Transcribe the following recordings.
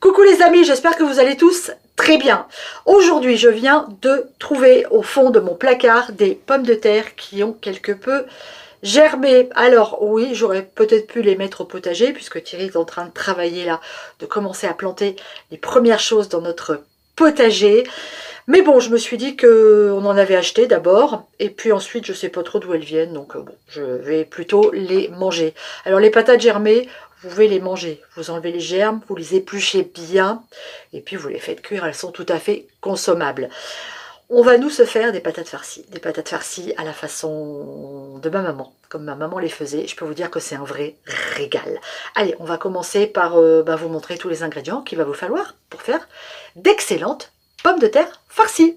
Coucou les amis, j'espère que vous allez tous très bien. Aujourd'hui, je viens de trouver au fond de mon placard des pommes de terre qui ont quelque peu germé. Alors oui, j'aurais peut-être pu les mettre au potager puisque Thierry est en train de travailler là, de commencer à planter les premières choses dans notre potager. Mais bon, je me suis dit qu'on en avait acheté d'abord, et puis ensuite, je sais pas trop d'où elles viennent, donc bon, je vais plutôt les manger. Alors les patates germées, vous pouvez les manger. Vous enlevez les germes, vous les épluchez bien, et puis vous les faites cuire, elles sont tout à fait consommables. On va nous se faire des patates farcies à la façon de ma maman, comme ma maman les faisait. Je peux vous dire que c'est un vrai régal. Allez, on va commencer par vous montrer tous les ingrédients qu'il va vous falloir pour faire d'excellentes pommes de terre farcies.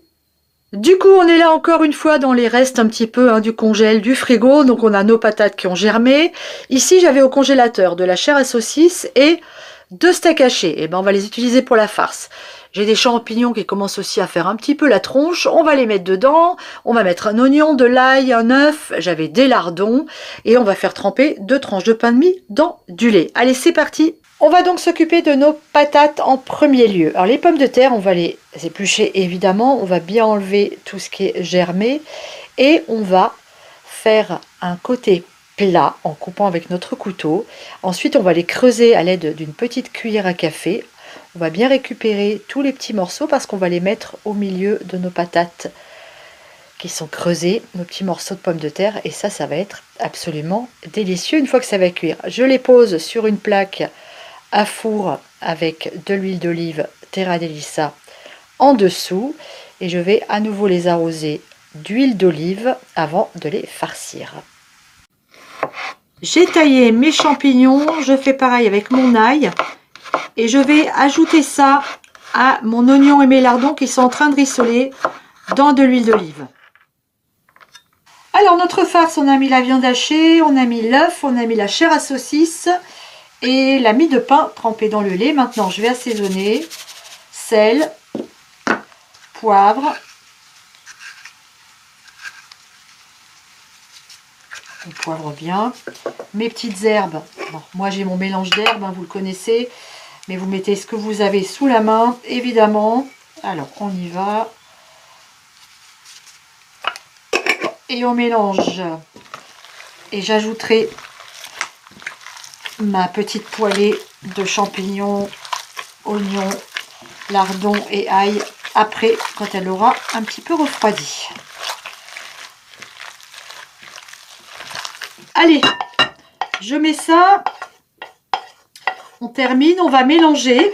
Du coup, on est là encore une fois dans les restes un petit peu du congèle, du frigo. Donc on a nos patates qui ont germé. Ici, j'avais au congélateur de la chair à saucisse et 2 steaks hachés. Et ben, on va les utiliser pour la farce. J'ai des champignons qui commencent aussi à faire un petit peu la tronche. On va les mettre dedans. On va mettre un oignon, de l'ail, un œuf. J'avais des lardons. Et on va faire tremper 2 tranches de pain de mie dans du lait. Allez, c'est parti. On va donc s'occuper de nos patates en premier lieu. Alors les pommes de terre, on va les éplucher évidemment. On va bien enlever tout ce qui est germé. Et on va faire un côté plat en coupant avec notre couteau. Ensuite, on va les creuser à l'aide d'une petite cuillère à café. On va bien récupérer tous les petits morceaux parce qu'on va les mettre au milieu de nos patates qui sont creusés, nos petits morceaux de pommes de terre. Et ça va être absolument délicieux une fois que ça va cuire. Je les pose sur une plaque à four avec de l'huile d'olive Terra Delissa en dessous. Et je vais à nouveau les arroser d'huile d'olive avant de les farcir. J'ai taillé mes champignons, je fais pareil avec mon ail et je vais ajouter ça à mon oignon et mes lardons qui sont en train de rissoler dans de l'huile d'olive. Alors notre farce, on a mis la viande hachée, on a mis l'œuf, on a mis la chair à saucisse et la mie de pain trempée dans le lait. Maintenant je vais assaisonner, sel, poivre. On poivre bien. Mes petites herbes. Bon, moi j'ai mon mélange d'herbes, vous le connaissez. Mais vous mettez ce que vous avez sous la main, évidemment. Alors on y va. Et on mélange. Et j'ajouterai ma petite poêlée de champignons, oignons, lardons et ail après, quand elle aura un petit peu refroidi. Allez, je mets ça, on termine, on va mélanger.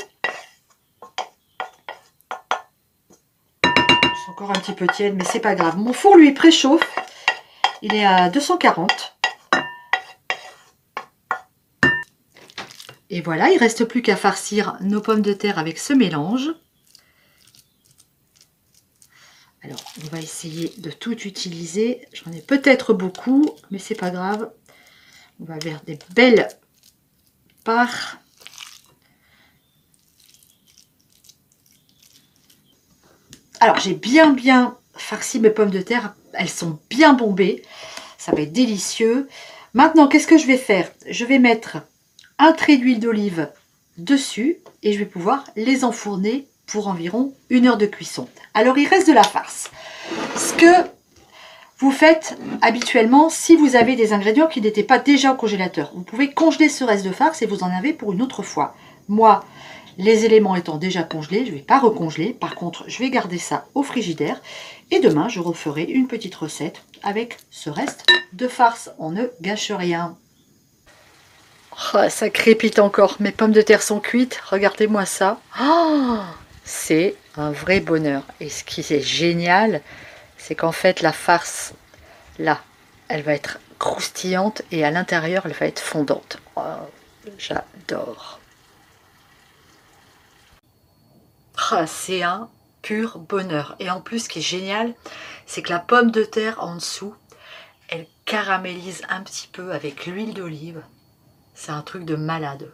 C'est encore un petit peu tiède, mais c'est pas grave. Mon four, lui, préchauffe. Il est à 240. Et voilà, il ne reste plus qu'à farcir nos pommes de terre avec ce mélange. Alors, on va essayer de tout utiliser. J'en ai peut-être beaucoup, mais c'est pas grave. On va faire des belles parts. Alors, j'ai bien farci mes pommes de terre. Elles sont bien bombées. Ça va être délicieux. Maintenant, qu'est-ce que je vais faire? Je vais mettre un trait d'huile d'olive dessus et je vais pouvoir les enfourner pour environ 1 heure de cuisson. Alors, il reste de la farce. Ce que vous faites habituellement, si vous avez des ingrédients qui n'étaient pas déjà au congélateur, vous pouvez congeler ce reste de farce et vous en avez pour une autre fois. Moi, les éléments étant déjà congelés, je ne vais pas recongeler. Par contre, je vais garder ça au frigidaire. Et demain, je referai une petite recette avec ce reste de farce. On ne gâche rien. Oh, ça crépite encore. Mes pommes de terre sont cuites. Regardez-moi ça. Oh, c'est un vrai bonheur. Et ce qui est génial, c'est qu'en fait, la farce, là, elle va être croustillante et à l'intérieur, elle va être fondante. Oh, j'adore. Ah, c'est un pur bonheur. Et en plus, ce qui est génial, c'est que la pomme de terre en dessous, elle caramélise un petit peu avec l'huile d'olive. C'est un truc de malade.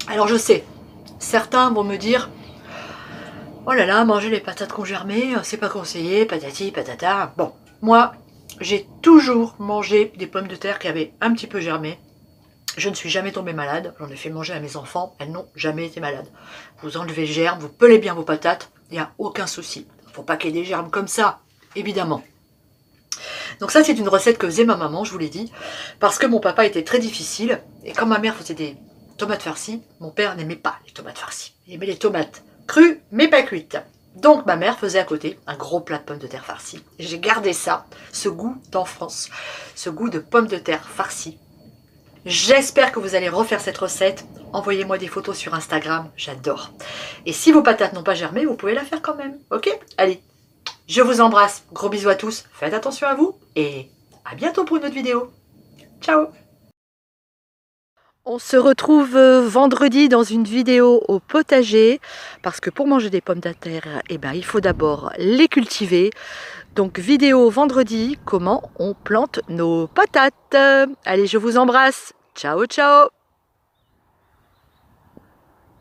Alors je sais, certains vont me dire, oh là là, manger les patates qui ont germé, c'est pas conseillé, patati patata. Bon, moi, j'ai toujours mangé des pommes de terre qui avaient un petit peu germé. Je ne suis jamais tombée malade, j'en ai fait manger à mes enfants, elles n'ont jamais été malades. Vous enlevez le germe, vous pelez bien vos patates, il n'y a aucun souci. Il ne faut pas qu'il y ait des germes comme ça, évidemment. Donc ça, c'est une recette que faisait ma maman, je vous l'ai dit, parce que mon papa était très difficile, et quand ma mère faisait des tomates farcies, mon père n'aimait pas les tomates farcies. Il aimait les tomates crues, mais pas cuites. Donc ma mère faisait à côté un gros plat de pommes de terre farcies. J'ai gardé ça, ce goût d'enfance, ce goût de pommes de terre farcies. J'espère que vous allez refaire cette recette. Envoyez-moi des photos sur Instagram, j'adore. Et si vos patates n'ont pas germé, vous pouvez la faire quand même, ok? Allez, je vous embrasse, gros bisous à tous, faites attention à vous et à bientôt pour une autre vidéo. Ciao! On se retrouve vendredi dans une vidéo au potager, parce que pour manger des pommes de terre, eh ben, il faut d'abord les cultiver. Donc vidéo vendredi, comment on plante nos patates. Allez, je vous embrasse. Ciao, ciao!